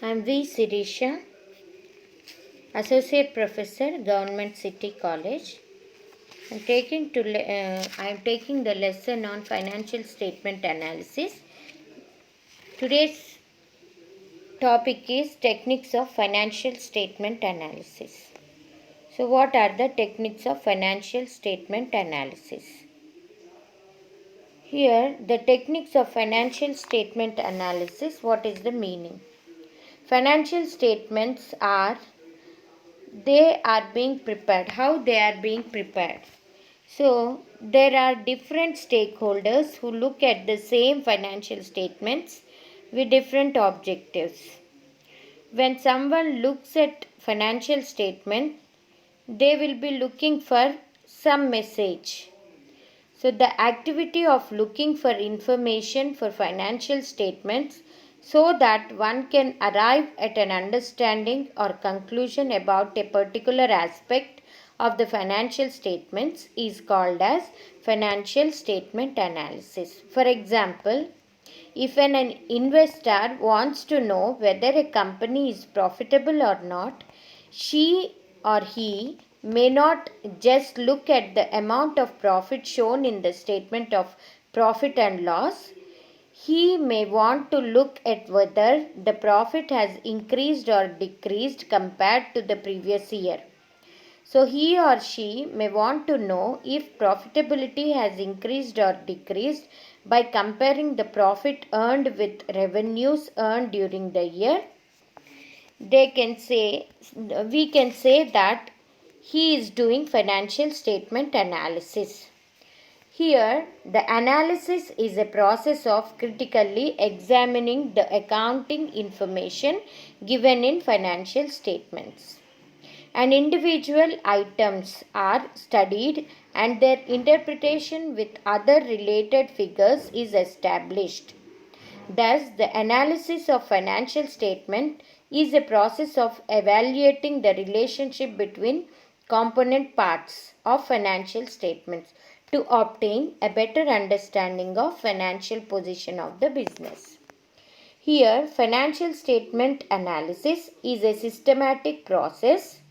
I am V. Sirisha, Associate Professor, Government City College. I am taking the lesson on financial statement analysis. Today's topic is techniques of financial statement analysis. So, what are the techniques of financial statement analysis? Here, the techniques of financial statement analysis. What is the meaning? Financial statements are being prepared. How they are being prepared? So, there are different stakeholders who look at the same financial statements with different objectives. When someone looks at financial statement, they will be looking for some message. So, the activity of looking for information for financial statements so that one can arrive at an understanding or conclusion about a particular aspect of the financial statements is called as financial statement analysis. For example, if an investor wants to know whether a company is profitable or not, she or he may not just look at the amount of profit shown in the statement of profit and loss. He may want to look at whether the profit has increased or decreased compared to the previous year. So, he or she may want to know if profitability has increased or decreased by comparing the profit earned with revenues earned during the year. We can say that he is doing financial statement analysis. Here, the analysis is a process of critically examining the accounting information given in financial statements. And individual items are studied and their interpretation with other related figures is established. Thus, the analysis of financial statement is a process of evaluating the relationship between component parts of financial statements to obtain a better understanding of financial position of the business. Here, financial statement analysis is a systematic process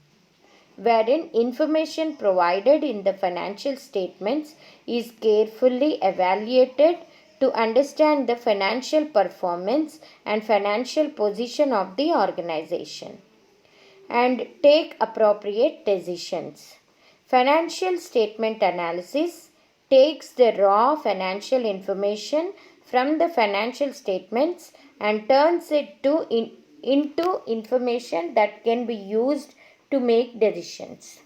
wherein information provided in the financial statements is carefully evaluated to understand the financial performance and financial position of the organization and take appropriate decisions. Financial statement analysis takes the raw financial information from the financial statements and turns it into information that can be used to make decisions.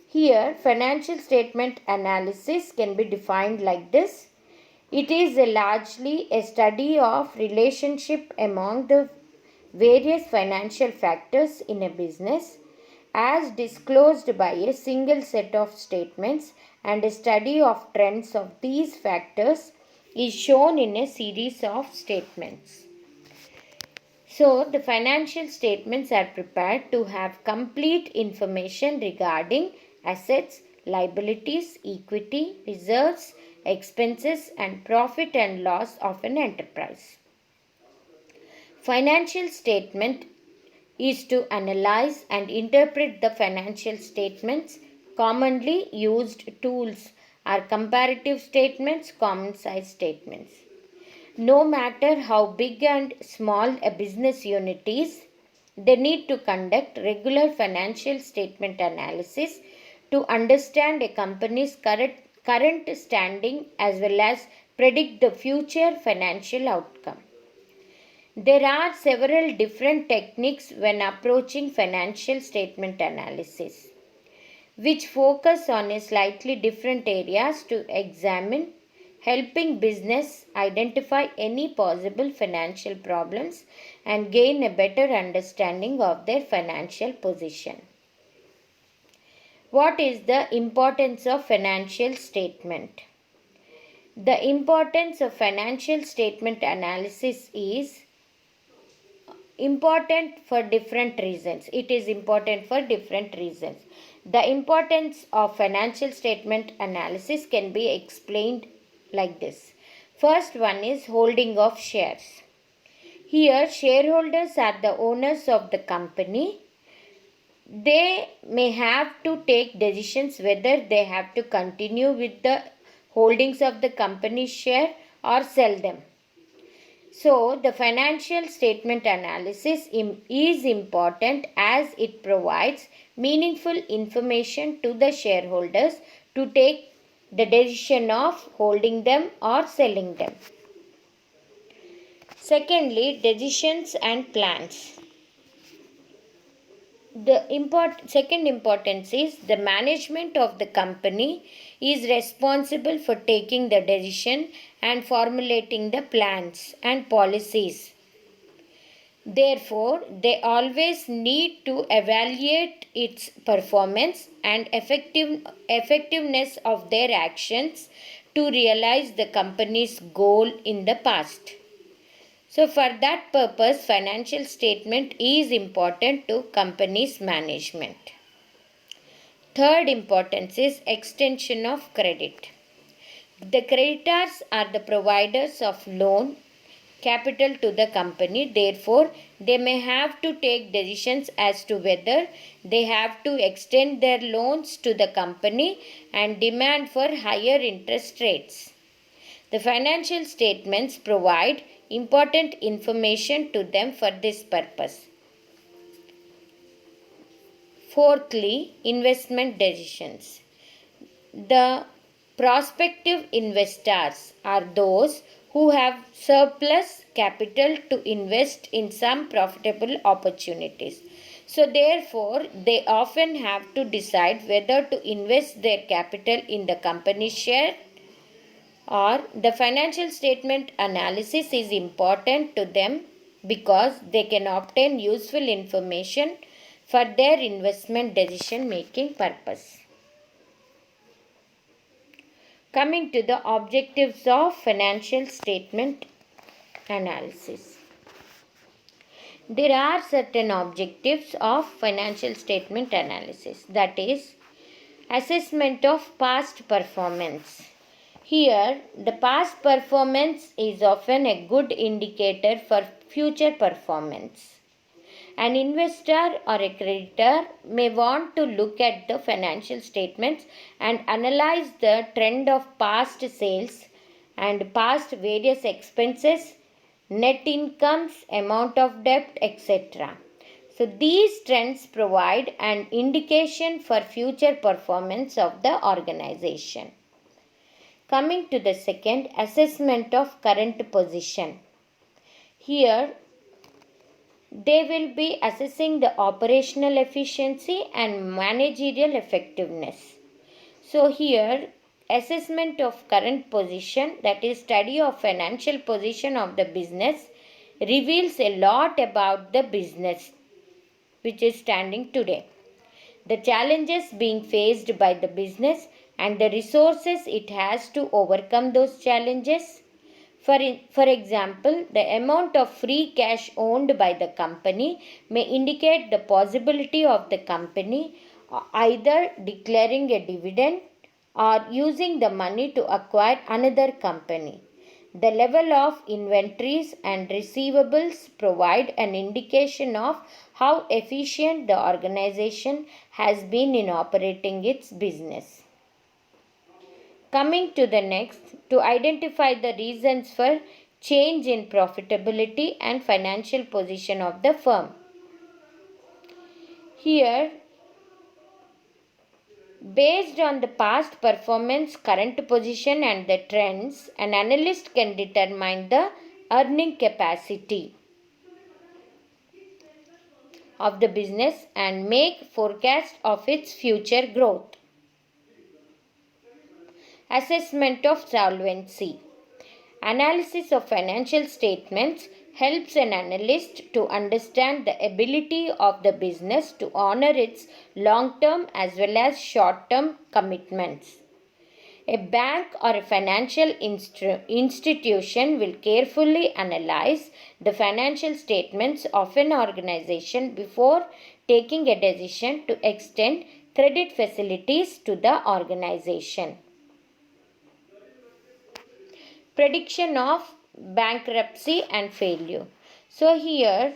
Here, financial statement analysis can be defined like this. It is largely a study of relationship among the various financial factors in a business as disclosed by a single set of statements, and a study of trends of these factors is shown in a series of statements. So, the financial statements are prepared to have complete information regarding assets, liabilities, equity, reserves, expenses, and profit and loss of an enterprise. Financial statement is to analyze and interpret the financial statements. Commonly used tools are comparative statements, common size statements. No matter how big and small a business unit is, they need to conduct regular financial statement analysis to understand a company's current standing as well as predict the future financial outcome. There are several different techniques when approaching financial statement analysis, which focus on a slightly different areas to examine, helping business identify any possible financial problems and gain a better understanding of their financial position. What is the importance of financial statement? The importance of financial statement analysis is important for different reasons. It is important for different reasons. The importance of financial statement analysis can be explained like this. First one is holding of shares. Here, shareholders are the owners of the company. They may have to take decisions whether they have to continue with the holdings of the company share or sell them. So, the financial statement analysis is important as it provides meaningful information to the shareholders to take the decision of holding them or selling them. Secondly, decisions and plans. The second importance is the management of the company is responsible for taking the decision and formulating the plans and policies. Therefore, they always need to evaluate its performance and effectiveness of their actions to realize the company's goal in the past. So, for that purpose, financial statement is important to company's management. Third importance is extension of credit. The creditors are the providers of loan capital to the company. Therefore, they may have to take decisions as to whether they have to extend their loans to the company and demand for higher interest rates. The financial statements provide important information to them for this purpose. Fourthly, investment decisions. The prospective investors are those who have surplus capital to invest in some profitable opportunities. So, therefore, they often have to decide whether to invest their capital in the company's share or the financial statement analysis is important to them because they can obtain useful information for their investment decision making purpose. Coming to the objectives of financial statement analysis. There are certain objectives of financial statement analysis, that is, assessment of past performance. Here, the past performance is often a good indicator for future performance. An investor or a creditor may want to look at the financial statements and analyze the trend of past sales and past various expenses, net incomes, amount of debt, etc. So, these trends provide an indication for future performance of the organization. Coming to the second, assessment of current position. Here, they will be assessing the operational efficiency and managerial effectiveness. So, here, assessment of current position, that is, study of financial position of the business, reveals a lot about the business which is standing today, the challenges being faced by the business, and the resources it has to overcome those challenges. For example, the amount of free cash owned by the company may indicate the possibility of the company either declaring a dividend or using the money to acquire another company. The level of inventories and receivables provide an indication of how efficient the organization has been in operating its business. Coming to the next, to identify the reasons for change in profitability and financial position of the firm. Here, based on the past performance, current position and the trends, an analyst can determine the earning capacity of the business and make forecast of its future growth. Assessment of solvency. Analysis of financial statements helps an analyst to understand the ability of the business to honor its long-term as well as short-term commitments. A bank or a financial institution will carefully analyze the financial statements of an organization before taking a decision to extend credit facilities to the organization. Prediction of bankruptcy and failure. So here,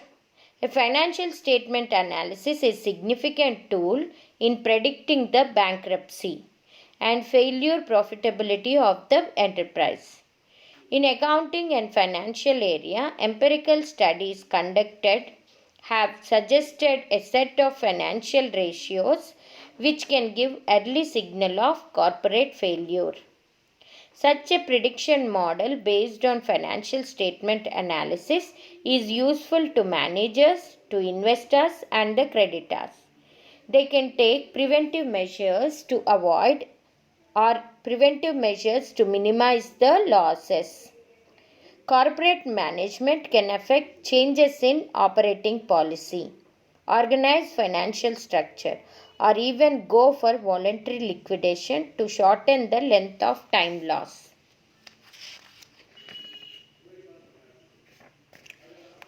a financial statement analysis is a significant tool in predicting the bankruptcy and failure profitability of the enterprise. In accounting and financial area, empirical studies conducted have suggested a set of financial ratios which can give early signal of corporate failure. Such a prediction model based on financial statement analysis is useful to managers, to investors, and the creditors. They can take preventive measures to avoid or preventive measures to minimize the losses. Corporate management can affect changes in operating policy, organize financial structure, or even go for voluntary liquidation to shorten the length of time loss.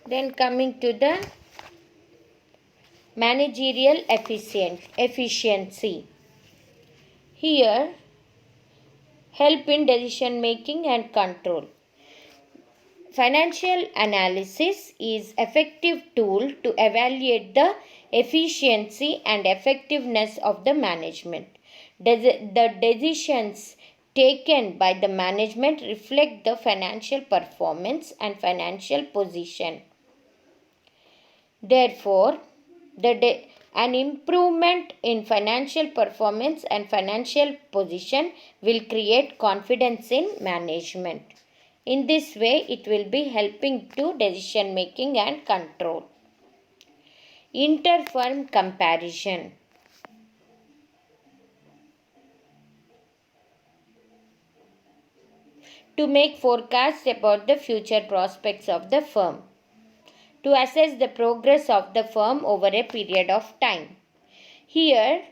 Then coming to the managerial efficiency. Here, help in decision making and control. Financial analysis is effective tool to evaluate the efficiency and effectiveness of the management. The decisions taken by the management reflect the financial performance and financial position. Therefore, an improvement in financial performance and financial position will create confidence in management. In this way, it will be helping to decision making and control. Inter-firm comparison. To make forecasts about the future prospects of the firm. To assess the progress of the firm over a period of time. Here,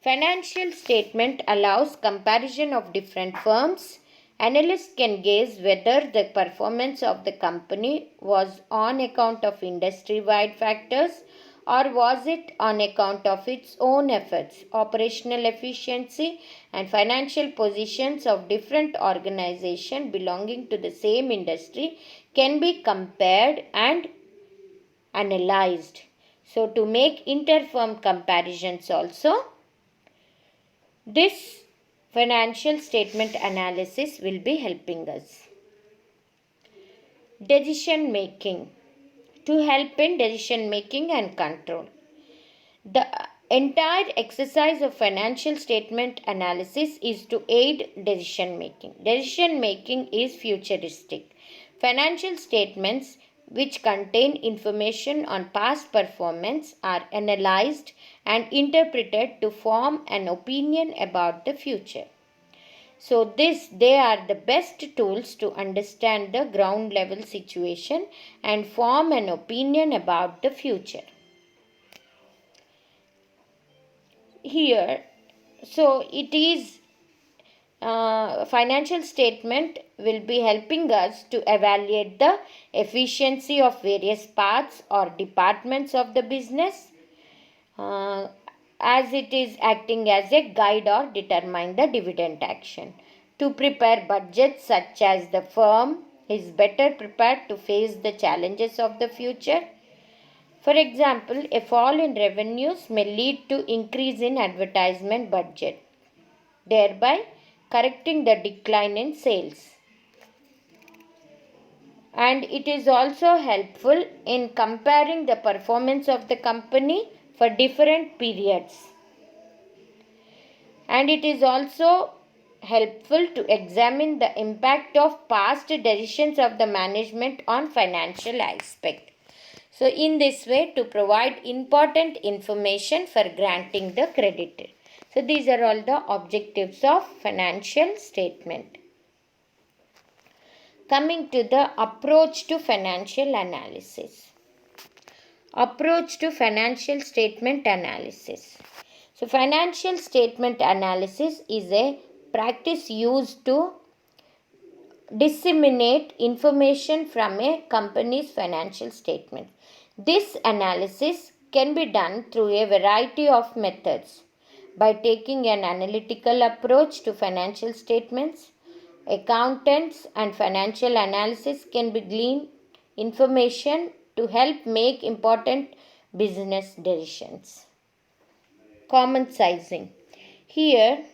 financial statement allows comparison of different firms. Analysts can gauge whether the performance of the company was on account of industry-wide factors or was it on account of its own efforts. Operational efficiency and financial positions of different organizations belonging to the same industry can be compared and analyzed. So, to make inter-firm comparisons also, this financial statement analysis will be helping us. Decision making. To help in decision making and control. The entire exercise of financial statement analysis is to aid decision making. Decision making is futuristic. Financial statements which contain information on past performance are analyzed and interpreted to form an opinion about the future. So they are the best tools to understand the ground level situation and form an opinion about the future. Here, so it is financial statement will be helping us to evaluate the efficiency of various parts or departments of the business as it is acting as a guide or determine the dividend action. To prepare budgets such as the firm is better prepared to face the challenges of the future. For example, a fall in revenues may lead to increase in advertisement budget, thereby correcting the decline in sales. And it is also helpful in comparing the performance of the company for different periods. And it is also helpful to examine the impact of past decisions of the management on financial aspect. So in this way, to provide important information for granting the credit. So these are all the objectives of financial statement. Coming to the approach to financial analysis. Approach to financial statement analysis. So financial statement analysis is a practice used to disseminate information from a company's financial statement. This analysis can be done through a variety of methods. By taking an analytical approach to financial statements, accountants and financial analysis can be gleaned information to help make important business decisions. Common sizing. Here,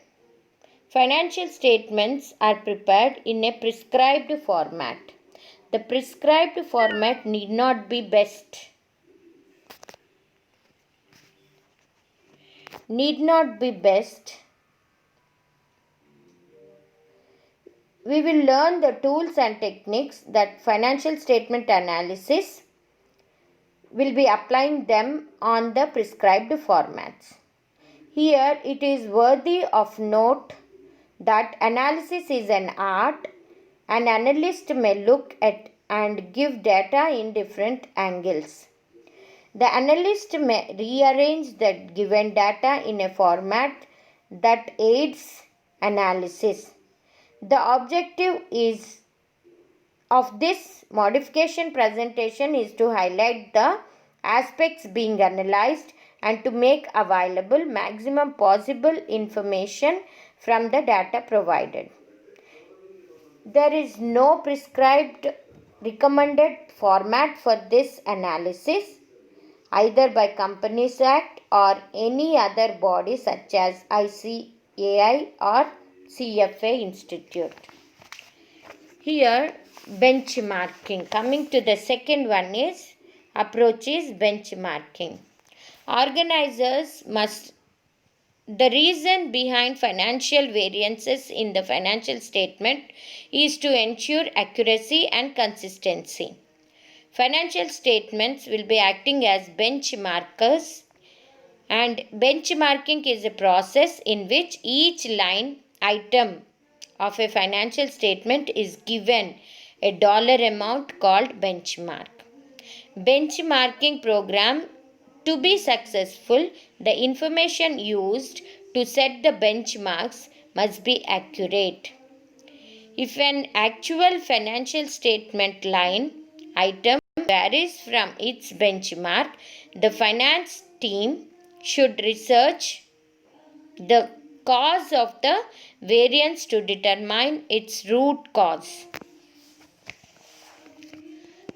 financial statements are prepared in a prescribed format. The prescribed format need not be best. We will learn the tools and techniques that financial statement analysis will be applying them on the prescribed formats. Here it is worthy of note that analysis is an art. An analyst may look at and give data in different angles. The analyst may rearrange the given data in a format that aids analysis. The objective of this modification presentation is to highlight the aspects being analyzed and to make available maximum possible information from the data provided. There is no prescribed recommended format for this analysis, either by Companies Act or any other body such as ICAI or CFA Institute. Here, benchmarking. Coming to the second one is approach is benchmarking. Organizers must. The reason behind financial variances in the financial statement is to ensure accuracy and consistency. Financial statements will be acting as benchmarkers, and benchmarking is a process in which each line item of a financial statement is given a dollar amount called benchmark. Benchmarking program to be successful, the information used to set the benchmarks must be accurate. If an actual financial statement line item varies from its benchmark, the finance team should research the cause of the variance to determine its root cause.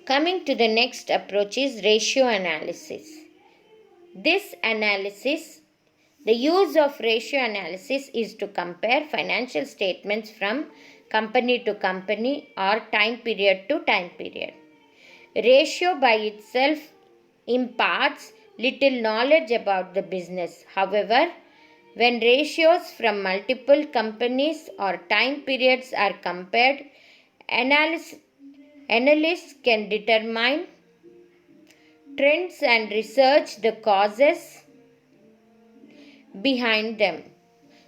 Coming to the next approach is ratio analysis. This analysis, the use of ratio analysis is to compare financial statements from company to company or time period to time period. Ratio by itself imparts little knowledge about the business. However, when ratios from multiple companies or time periods are compared, analysts can determine trends and research the causes behind them.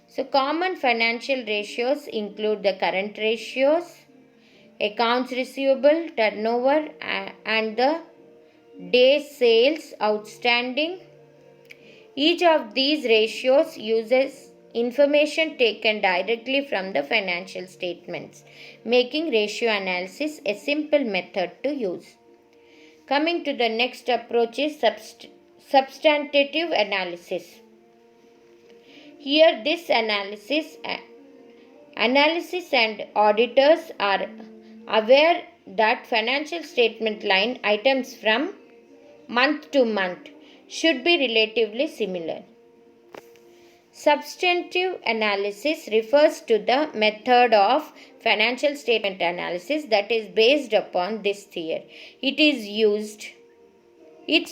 So, common financial ratios include the current ratios, accounts receivable, turnover, and the day sales outstanding. Each of these ratios uses information taken directly from the financial statements, making ratio analysis a simple method to use. Coming to the next approach is substantive analysis. Here this analysis and auditors are aware that financial statement line items from month to month should be relatively similar. Substantive analysis refers to the method of financial statement analysis that is based upon this theory. It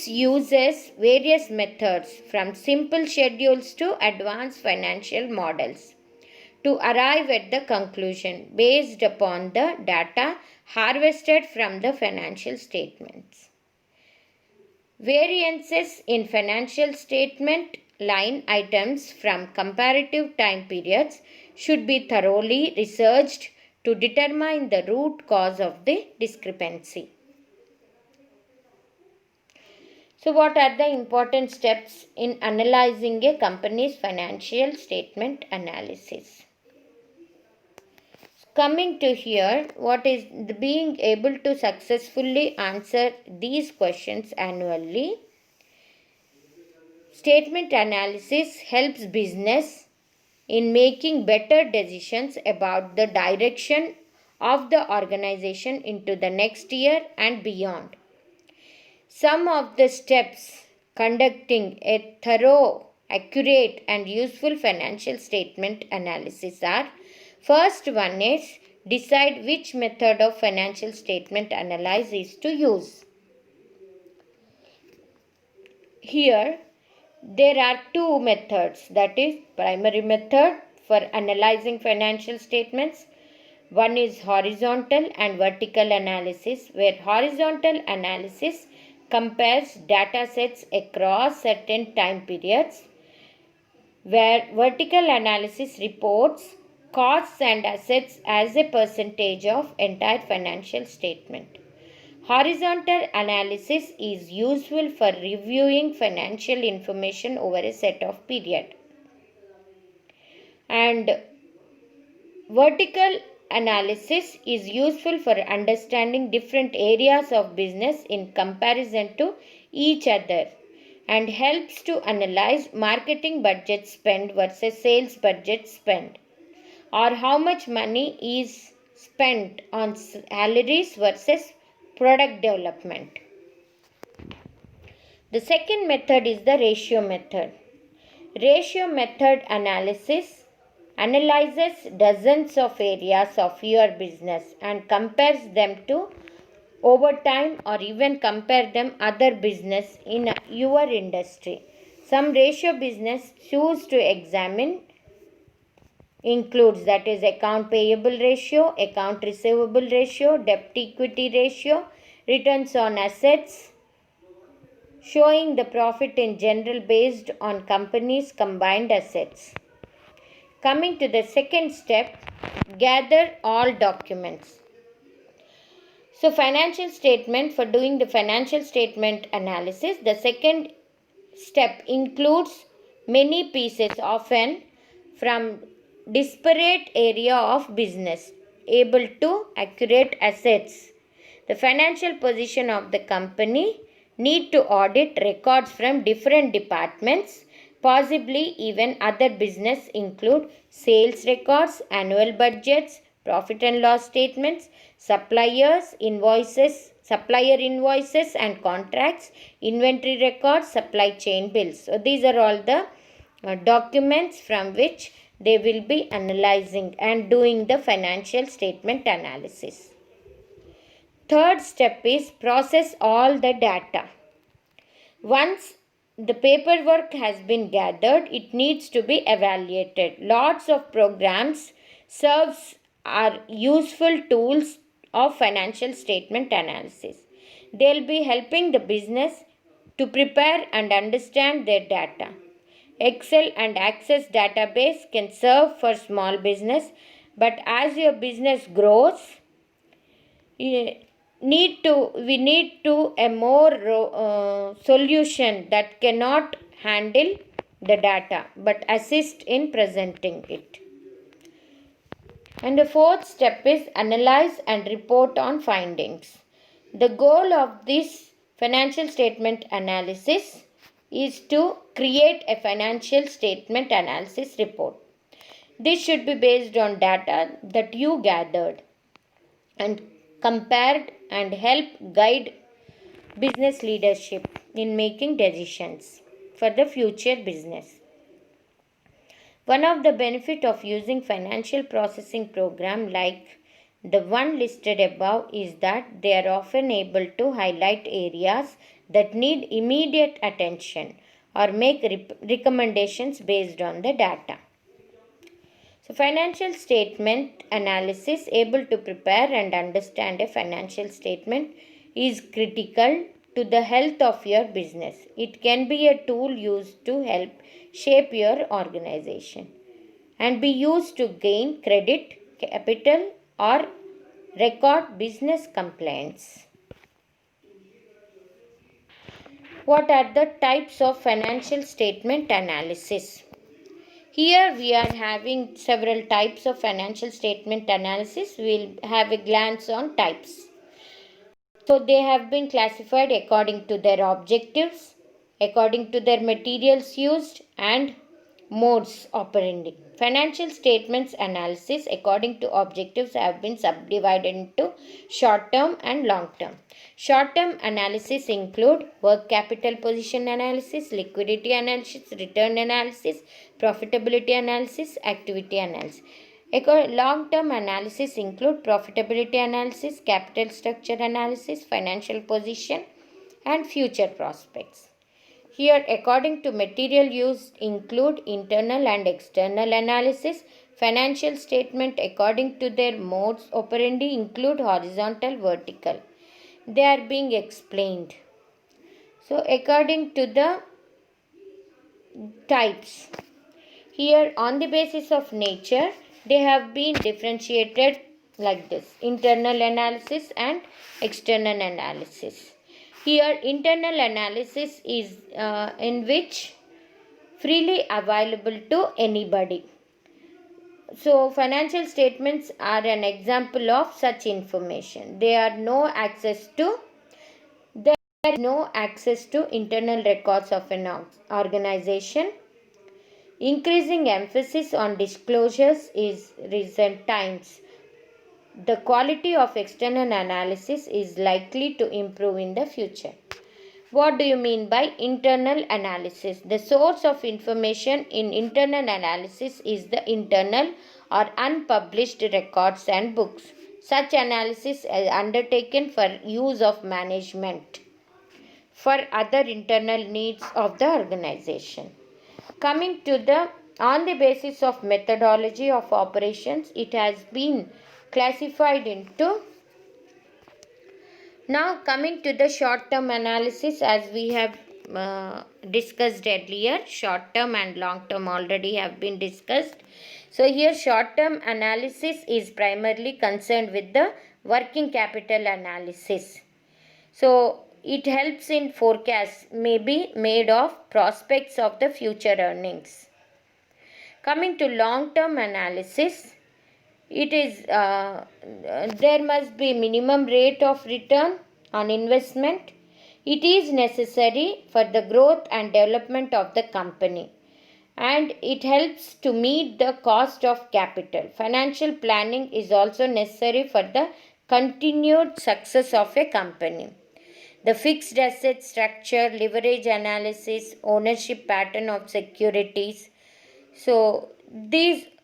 uses various methods from simple schedules to advanced financial models to arrive at the conclusion based upon the data harvested from the financial statements. Variances in financial statement line items from comparative time periods should be thoroughly researched to determine the root cause of the discrepancy. So, what are the important steps in analyzing a company's financial statement analysis? Coming to here, what is being able to successfully answer these questions annually? Statement analysis helps business in making better decisions about the direction of the organization into the next year and beyond. Some of the steps conducting a thorough, accurate, and useful financial statement analysis are: first one is decide which method of financial statement analysis to use. Here, there are two methods, that is, primary method for analyzing financial statements. One is horizontal and vertical analysis, where horizontal analysis compares data sets across certain time periods, where vertical analysis reports costs and assets as a percentage of entire financial statement. Horizontal analysis is useful for reviewing financial information over a set of period. And vertical analysis is useful for understanding different areas of business in comparison to each other and helps to analyze marketing budget spend versus sales budget spend, or how much money is spent on salaries versus product development. The second method is the ratio method. Ratio method analysis analyzes dozens of areas of your business and compares them to over time, or even compare them other business in your industry. Some ratio business choose to examine includes, that is, account payable ratio, account receivable ratio, debt equity ratio, returns on assets, showing the profit in general based on company's combined assets. Coming to the second step, gather all documents. So, financial statement, for doing the financial statement analysis, the second step includes many pieces, often from disparate area of business, able to accurate assets. The financial position of the company need to audit records from different departments, possibly even other business, include sales records, annual budgets, profit and loss statements, supplier invoices and contracts, inventory records, supply chain bills. So these are all the documents from which they will be analyzing and doing the financial statement analysis. Third step is process all the data. Once the paperwork has been gathered, it needs to be evaluated. Lots of programs are useful tools of financial statement analysis. They'll be helping the business to prepare and understand their data. Excel and Access database can serve for small business, but as your business grows, we need to a more solution that cannot handle the data but assist in presenting it. And the fourth step is analyze and report on findings. The goal of this financial statement analysis is to create a financial statement analysis report. This should be based on data that you gathered and compared and help guide business leadership in making decisions for the future business. One of the benefits of using financial processing program like the one listed above is that they are often able to highlight areas that need immediate attention or make recommendations based on the data. So, financial statement analysis, able to prepare and understand a financial statement, is critical to the health of your business. It can be a tool used to help shape your organization and be used to gain credit, capital, or record business complaints. What are the types of financial statement analysis? Here we are having several types of financial statement analysis. We'll have a glance on types. So they have been classified according to their objectives, according to their materials used, and Modes operandi. Financial statements analysis according to objectives have been subdivided into short term and long term. Short term analysis include work capital position analysis, liquidity analysis, return analysis, profitability analysis, activity analysis. Long term analysis include profitability analysis, capital structure analysis, financial position, and future prospects. Here, according to material used include internal and external analysis. Financial statement according to their modes operandi include horizontal, vertical. They are being explained. So, according to the types, here on the basis of nature, they have been differentiated like this: internal analysis and external analysis. Here, internal analysis is in which freely available to anybody. So, financial statements are an example of such information. There is no access to internal records of an organization. Increasing emphasis on disclosures is recent times. The quality of external analysis is likely to improve in the future. What do you mean by internal analysis? The source of information in internal analysis is the internal or unpublished records and books. Such analysis is undertaken for use of management for other internal needs of the organization. Coming to on the basis of methodology of operations, it has been classified into. Now coming to the short term analysis, as we have discussed earlier, short term and long term already have been discussed. So here short term analysis is primarily concerned with the working capital analysis. So it helps in forecasts may be made of prospects of the future earnings. Coming to long term analysis, it is there must be minimum rate of return on investment. It is necessary for the growth and development of the company, and it helps to meet the cost of capital. Financial planning is also necessary for the continued success of a company. The fixed asset structure, leverage analysis, ownership pattern of securities. So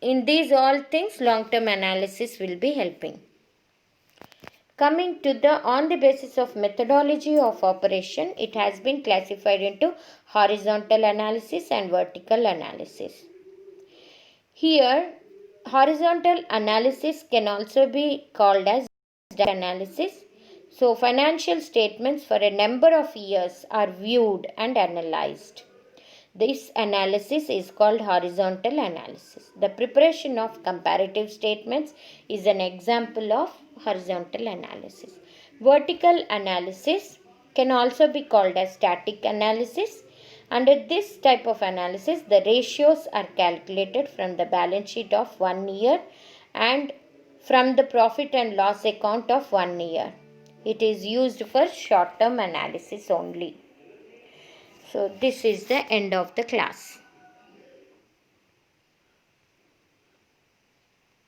in these all things, long-term analysis will be helping. Coming to on the basis of methodology of operation, it has been classified into horizontal analysis and vertical analysis. Here, horizontal analysis can also be called as analysis. So, financial statements for a number of years are viewed and analyzed. This analysis is called horizontal analysis. The preparation of comparative statements is an example of horizontal analysis. Vertical analysis can also be called as static analysis. Under this type of analysis, the ratios are calculated from the balance sheet of 1 year and from the profit and loss account of 1 year. It is used for short-term analysis only. So this is the end of the class.